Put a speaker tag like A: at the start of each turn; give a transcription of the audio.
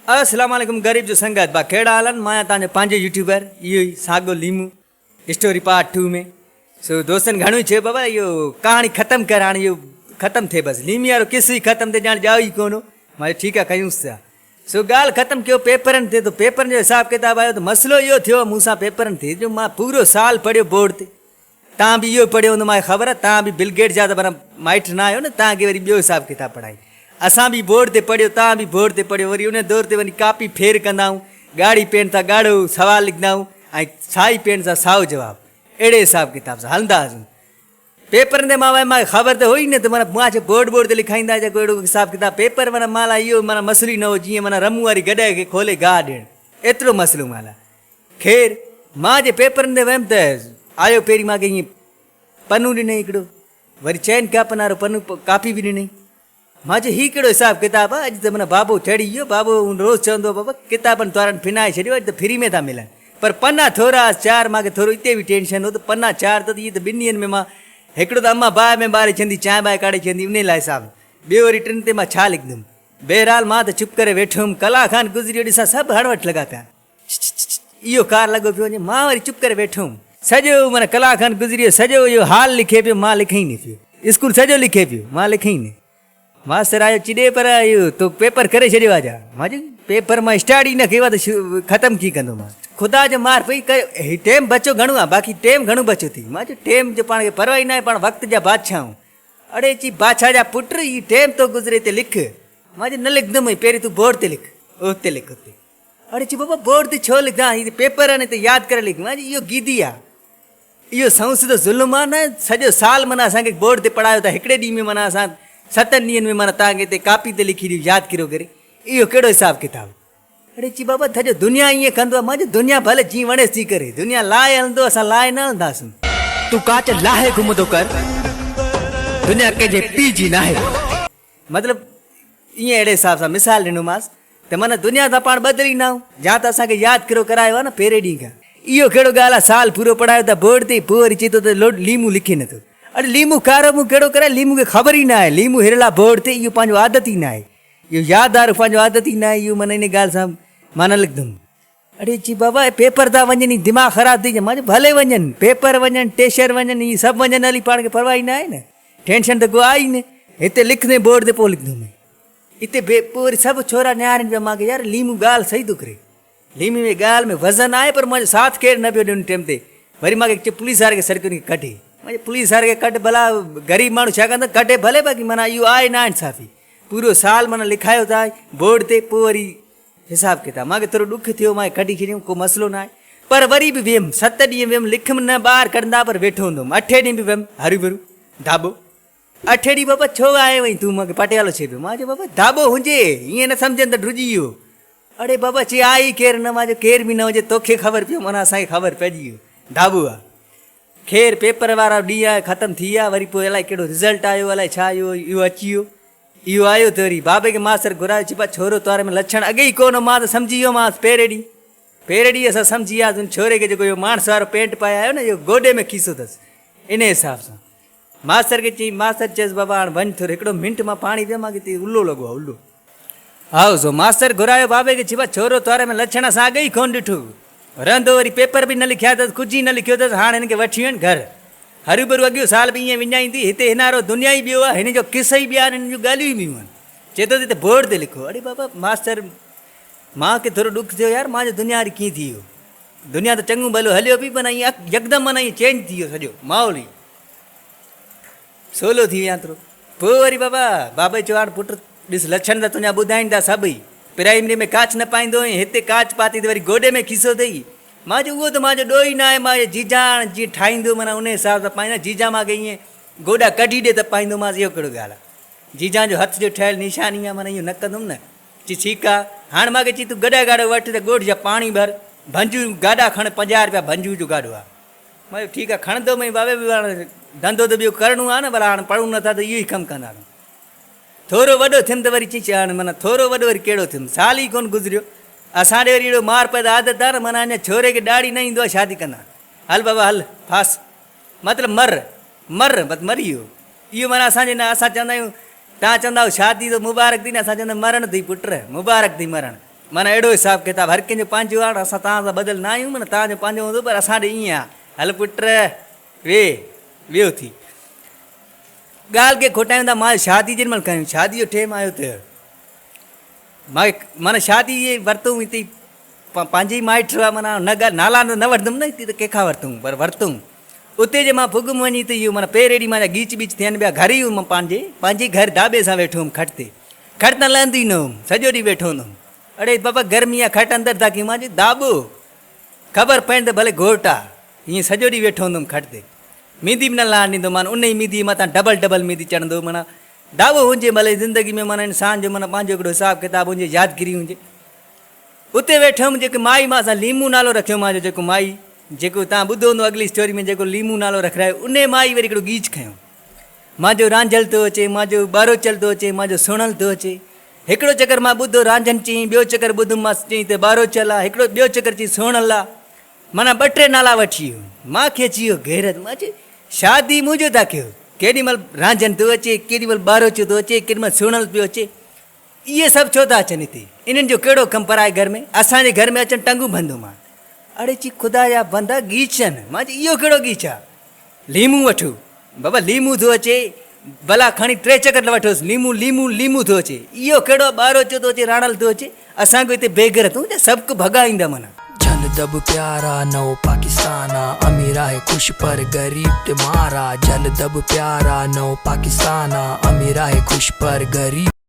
A: अस्सलाम वालेकुम गरीब जो संगत बा कहिड़ा हालनि मां तव्हांजो पंहिंजो यूट्यूबर इहो ई सागो लीमू स्टोरी पार्ट 2 में सो दोस्तनि घणो ई चयो बाबा इहो कहाणी ख़तमु कर हाणे इहो ख़तमु थिए बसि लीमी वारो किसो ई ख़तमु थिए ॼाण ॼाओ ई कोन मां ठीकु आहे कयूंसि था सो ॻाल्हि ख़तमु कयो पेपरनि ते त पेपरनि जो हिसाबु किताबु आयो त मसइलो इहो थियो मूंसां पेपरनि ते जो मां पूरो साल पढ़ियो बोर्ड ते तव्हां बि इहो पढ़ियो हूंदो मूंखे ख़बर आहे तव्हां बि बिल गेट जा त माना माइट न आहियो न तव्हांखे वरी ॿियो हिसाबु किताबु पढ़ाई असां बि बोर्ड ते पढ़ियो तव्हां बि बोर्ड ते पढ़ियो वरी उन दौर ते वञी कापी फेर कंदा आहियूं ॻाढ़ी पेन सां ॻाढ़ो सवाल लिखंदा आहियूं ऐं साई पेन सां साओ जवाबु अहिड़े हिसाब किताब सां हलंदा हुआसीं पेपरनि ते मां वरी मूंखे ख़बर त हुई न त माना मां बोर्ड ते लिखाईंदा जेको अहिड़ो हिसाबु किताबु पेपर माना माला इहो माना मसइलो ई न हो जीअं माना रमूं वारी गॾे खे खोले गाह ॾियणु एतिरो मसइलो माला ख़ैर मां जे पेपरनि ते वियुमि त आयो पहिरीं मूंखे ईअं पन्नू ॾिनई हिकिड़ो वरी चइनि कापनि वारो पन्नू कापी बि ॾिनई मां चयो हीउ कहिड़ो हिसाबु किताबु आहे अॼु त माना बाबो चढ़ी वियो बाबो रोज़ु चवंदो बाबा किताबनि तोरनि फिनाए छॾियो अॼु त फ्री में था मिलनि पर पना थोरा चारि मूंखे थोरो हिते बि टेंशन हो त पना चारि त इहे त ॿिनि ॾींहंनि में मां हिकिड़ो त अम्मा बाहि में ॿारे छॾंदी चांहि बाहि काढ़े छॾंदी उन लाइ हिसाबु ॿियो वरी टिनि ते मां छा लिखंदुमि बहरहाल मां त चुप करे वेठो हुउमि कलाक खनि गुज़री वियो ॾिसां सभु हड़वट लॻा पिया इहो कार लॻो पियो वञे मां वरी चुप करे वेठो हुउमि सॼो माना कलाक खनि गुज़री वियो सॼो इहो हाल लिखे पियो मां लिखे ई न पियो स्कूल सॼो लिखे पियो मां लिखे ई न मास्तर आयो चिॾे पर इहो तो पेपर करे छॾियो आहे जा मां चयो पेपर मां स्टार्ट ई न कयो आहे त ख़तमु थी कंदो मां ख़ुदा जो मार पई करे टेम बचो घणो आहे बाक़ी टेम घणो बचो थी मां चयो टेम जो पाण खे परवाह ई न आहे पाण वक़्त जा बादशाहूं अड़े ची बादशाह जा पुट ई टेम तो गुज़रे ते लिख मां चयो न लिखंदुमि पहिरीं तूं बोर्ड ते लिख उते लिख उते अड़े ची बाबा बोर्ड ते छो लिखंदा हीअ पेपर आहिनि हिते यादि करे लिख मां चयो इहो गीदी आहे इहो संसद ज़ुल्म आहे न सॼो साल माना असांखे बोर्ड ते पढ़ायो था हिकिड़े ॾींहं में माना असां 7 ॾींहंनि में माना तव्हांखे हिते कापी ते लिखी ॾियो यादि करियो करे इहो कहिड़ो हिसाबु किताबु अड़े ची बाबा सॼो दुनिया ईअं कंदो आहे मां चयो दुनिया भले जीअं वणेसि थी करे दुनिया लाहे हलंदो असां लाहे न हलंदासीं तूं काच लाहे घुमंदो कर दुनिया कंहिंजे पीउ जी नाहे मतिलबु ईअं अहिड़े हिसाब सां मिसाल ॾिनोमांसि त माना दुनिया सां पाण बदिलींदा आहियूं या त असांखे यादि करियो करायो आहे न पहिरें ॾींहं खां इहो कहिड़ो ॻाल्हि आहे साल पूरो पढ़ायो त बोर्ड ते पोइ वरी चए थो त लीमू लिखे नथो अरे लीमू कारो मूं कहिड़ो करे लीमू खे ख़बर ई न आहे लीमू हिरला बोर्ड ते इहो पंहिंजो आदत ई न आहे इहो यादि पंहिंजो आदत ई न आहे इहो माना इन ॻाल्हि सां मां न लिखंदुमि अड़े ची बाबा पेपर था वञनि दिमाग़ ख़राबु थी वञे मां चयो भले वञनि पेपर वञनि टेशर वञनि इहे सभु वञनि हली पाण खे परवाह ई न आहे न टेंशन त को आहे ई न हिते लिखंदे बोर्ड ते पोइ लिखंदुमि हिते पोइ वरी सभु छोरा निहारनि पिया मूंखे यार लीमू ॻाल्हि सही थो करे लीमी में ॻाल्हि में वज़न आहे पर मुंहिंजो साथ केरु न पियो ॾियनि टाइम ते वरी मूंखे पुलिस वारे खे सरकारी कढे मां पुलिस वारे खे कढ भला ग़रीब माण्हू छा कंदो कढे भले बाक़ी माना इहो आहे न इंसाफ़ी पूरो साल माना लिखायो था बोर्ड ते पोइ वरी हिसाबु किताबु मूंखे थोरो ॾुख थियो मां कढी छॾियमि को मसइलो न आहे पर वरी बि वियुमि 7 ॾींहं वियुमि लिखमि न ॿाहिरि कढंदा पर वेठो हूंदुमि 8 ॾींहं बि वियुमि हरू भरू धाॿो 8 ॾींहं बाबा छो आयो वई तूं मूंखे पटियालो चए पियो मां चयो बाबा धाॿो हुजे ईअं न सम्झनि त ड्रुजी वियो अड़े बाबा चई आई केरु न मां चयो केरु बि न हुजे तोखे ख़बर पियो माना असांखे ख़बर पइजी वियो धाॿो आहे ख़ैर पेपर वारा ॾींहं आहे ख़तमु थी विया वरी पोइ अलाए कहिड़ो रिज़ल्ट आयो अलाए छा इहो अची वियो इहो आयो त वरी बाबे खे मास्तर घुरायो चिपा छोरो तोरे में लक्षण अॻे ई कोन मां त सम्झी वियोमांसि पहिरें ॾींहुं असां सम्झी वियासीं छोरे खे जेको इहो माण्स वारो पेंट पाए आयो न इहो गोॾे में खीसो अथसि इन हिसाब सां मास्तर खे चई मास्तर चयसि बाबा हाणे वञ थोरो हिकिड़ो मिंट मां पाणी पियो मूंखे हिते उल्लो लॻो आहे उल्लो हा सो मास्तर घुरायो बाबे खे चिपा छोरो तोरे में लक्षण असां अॻे ई कोन ॾिठो रहंदो वरी पेपर बि न लिखिया अथसि कुझु ई न लिखियो अथसि हाणे हिन खे वठी वञ घर हरू भरू अॻियो साल बि ईअं विञाईंदी हिते हिनारो दुनिया ई ॿियो आहे हिन जो किस्सा ई ॿिया आहिनि हिन जूं ॻाल्हियूं ई ॿियूं आहिनि चए थो हिते बोर्ड ते लिखो अड़े बाबा मास्तर मूंखे थोरो ॾुख थियो यार मुंहिंजो दुनिया वरी कीअं थी वियो दुनिया त चङो भलो हलियो बि माना ईअं यकदमि माना ईअं चेंज थी वियो सॼो माहौल ई सोलो थी विया थोरो पोइ वरी बाबा चयो हाणे पुटु ॾिस लक्षण त तुंहिंजा ॿुधाइनि था सभई प्राइमरी में काच न पाईंदो हुई हिते काच पाती त वरी गोॾे में खीसो अथई मां चयो उहो त मुंहिंजो ॾोह ई न आहे मां जीजा जीअं ठाहींदो माना उन हिसाब सां पाईंदा जीजा मूंखे ईअं गोॾा कढी ॾे त पाईंदोमांसि इहो कहिड़ो ॻाल्हि आहे जीजा जो हथ जो ठहियलु निशानी आहे माना इहो न कंदुमि न चई ठीकु आहे हाणे मूंखे चई तूं गॾा गाॾो वठि त ॻोठ जा पाणी भर भंजू गाॾा खण 50 रुपया भंजू जो गाॾो आहे मां चयो ठीकु आहे खणंदो मई बाबे बि हाणे धंधो त ॿियो करिणो आहे न भला हाणे पढ़ूं नथा त इहो ई कमु कंदा थोरो वॾो थियुमि त वरी चई हाणे माना थोरो वॾो वरी कहिड़ो थियुमि साल ई कोन गुज़रियो असां ॾे वरी अहिड़ो मार पैदा आदत आहे न माना अञा छोरे खे ॾाढ़ी न ईंदो आहे शादी कंदा हल बाबा हल फास मतिलबु मर बसि मरी वियो इहो माना असांजे न असां चवंदा आहियूं तव्हां चवंदा शादी त मुबारक थी न असां चवंदा मरण थी पुट मुबारक थी मरण माना अहिड़ो हिसाब किताब हर कंहिंजो पंहिंजो आहे, असां तव्हां सां बदिल न आहियूं, माना तव्हांजो पंहिंजो हूंदो, पर असां ॾे ईअं आहे, हल पुट वियो थी ॻाल्हि खे खोटायूं था। मां शादी जेॾी महिल कयूं, शादी जो टाइम आयो त माना शादी इहे वरितऊं हिते पंहिंजी माइट आहे, माना न ॻाल्हि नाला न वठंदुमि न हिते त कंहिंखां वरितऊं, पर वरितऊं उते जे मां पुगुमि वञी त इहो माना पहिरें ॾींहुं मुंहिंजा गीच बीच थियनि पिया, घर ई हुउमि पंहिंजे घर ढाबे सां वेठो हुउमि, खट ते खट त लहंदी न हुउमि, सॼो ॾींहुं वेठो हूंदुमि। अड़े बाबा गर्मी आहे, खट अंदरि था कयूं, मां चयो दाबो ख़बर पए त भले घोट आहे, हीअं सॼो ॾींहुं वेठो हूंदुमि खट ते, मेंदी बि न लहणु ॾींदो, माना उन ई मेंदी मथां डबल मेंदी चढ़ंदो, माना दाबो हुजे भले ज़िंदगी में, माना इंसान जो माना पंहिंजो हिकिड़ो हिसाबु किताबु हुजे, यादगिरी हुजे। उते वेठो हुउमि, जेको माई मां सां लीमू नालो रखियो मुंहिंजो, जेको माई जेको तव्हां ॿुधो हूंदो अॻिली स्टोरी में, जेको लीमू नालो रखायो, उन माई वरी हिकिड़ो गीच खयो, मुंहिंजो रांझल थो अचे, मुंहिंजो ॿारो चल थो अचे, मुंहिंजो सुणल थो अचे। हिकिड़ो चकर मां ॿुधो रांझनि चई, ॿियो चकर ॿुधुमि मां चई त ॿारो चल आहे, हिकिड़ो ॿियो चकर चई सुणल आहे, माना ॿ टे नाला वठी वियो। मूंखे अची वियो गैरत, मां चई शादी मुंहिंजो था कयो, केॾी महिल रांझनि थो अचे, केॾी महिल ॿारो चो थो अचे, केॾी महिल सुणल पियो अचे, इहे सभु छो था अचनि हिते, इन्हनि जो कहिड़ो कमु पर आहे घर में, असांजे घर में अचनि टंगू बंदो मां। अड़े ची ख़ुदा जा बंदा गीचनि, मां चई इहो कहिड़ो गीच आहे, लीमू वठो बाबा, लीमू थो अचे, भला खणी 3 चकर वठोसि, लीमू थो अचे, इहो कहिड़ो ॿारो चो थो अचे, राणल थो अचे, असांखे हिते बेघर तूं सबक भॻाईंदा माना।
B: जल दब प्यारा नओ पाकिस्ताना, अमीर आहे खुश पर गरीब ते मारा, जल दब प्यारा नओ पाकिस्ताना, अमीर आहे खुश पर गरीब